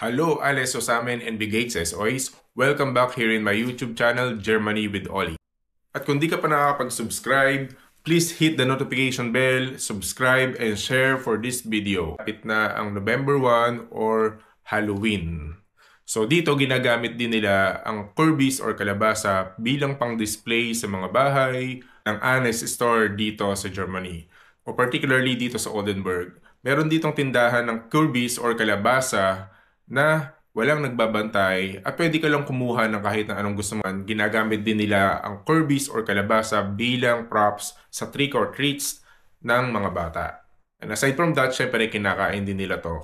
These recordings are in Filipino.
Hello, alles zusammen and bigates as always. Welcome back here in my YouTube channel, Germany with Ollie. At kung di ka pa nakakapag-subscribe, please hit the notification bell, subscribe, and share for this video. Kapit na ang November 1 or Halloween. So dito ginagamit din nila ang Kürbis or kalabasa bilang pang-display sa mga bahay ng Annes store dito sa Germany. O particularly dito sa Oldenburg. Meron ditong tindahan ng Kürbis or kalabasa na walang nagbabantay at pwede ka lang kumuha ng kahit na anong gusto mo. Ginagamit din nila ang Kürbis or kalabasa bilang props sa trick or treats ng mga bata. And aside from that, syempre kinakain din nila to.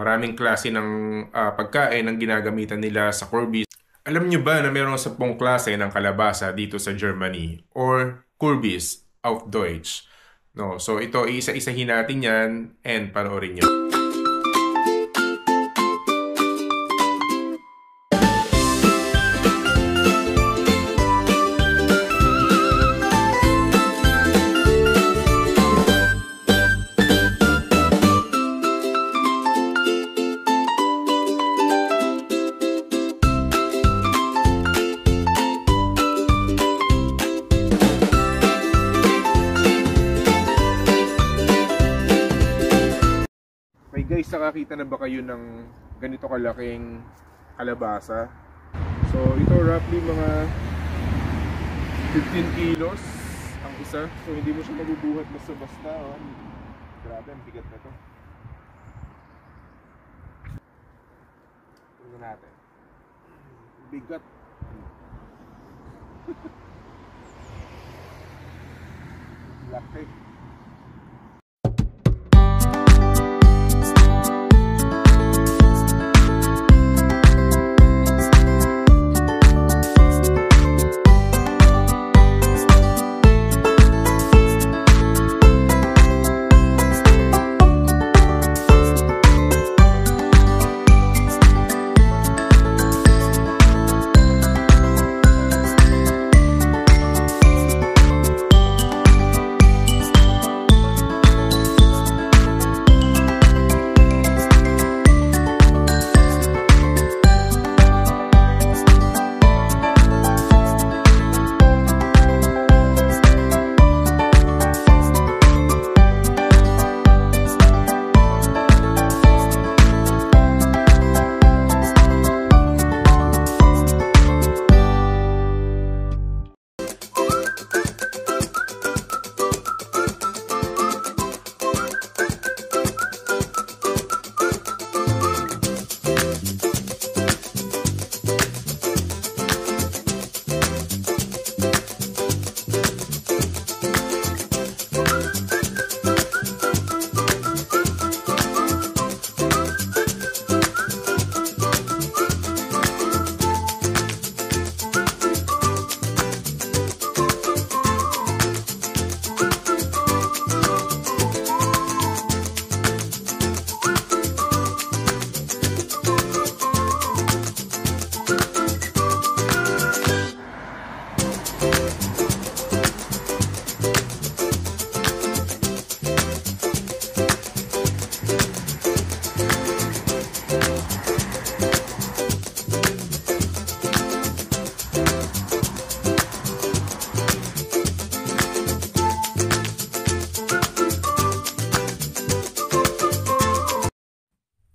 Maraming klase ng pagkain ang ginagamitan nila sa Kürbis. Alam nyo ba na mayroong 10 klase ng kalabasa dito sa Germany or Kürbis auf Deutsch? No, so ito isa-isahin natin yan and panoorin nyo. Guys, nakakita na ba kayo ng ganito kalaking kalabasa? So ito roughly mga 15 kilos ang isa. So hindi mo siya mabubuhat basta-basta. Oh. Grabe, ang bigat na to. Tingnan natin. Bigat. Laki.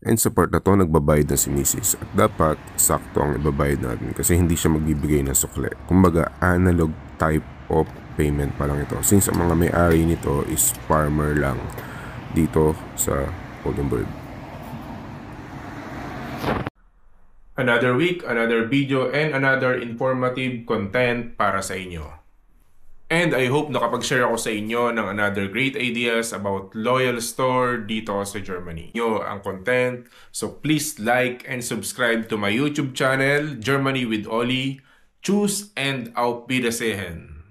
And sa part na to, nagbabayad na si Mrs. At dapat sakto ang ibabayad natin kasi hindi siya magbibigay ng sukle. Kumbaga, analog type of payment pa lang ito. Since ang mga may-ari nito is farmer lang dito sa Oldenburg. Another week, another video, and another informative content para sa inyo. And I hope nakapag-share ako sa inyo ng another great ideas about loyal store dito sa Germany. Nyo ang content, so please like and subscribe to my YouTube channel, Germany with Ollie. Tschüss and auf Wiedersehen.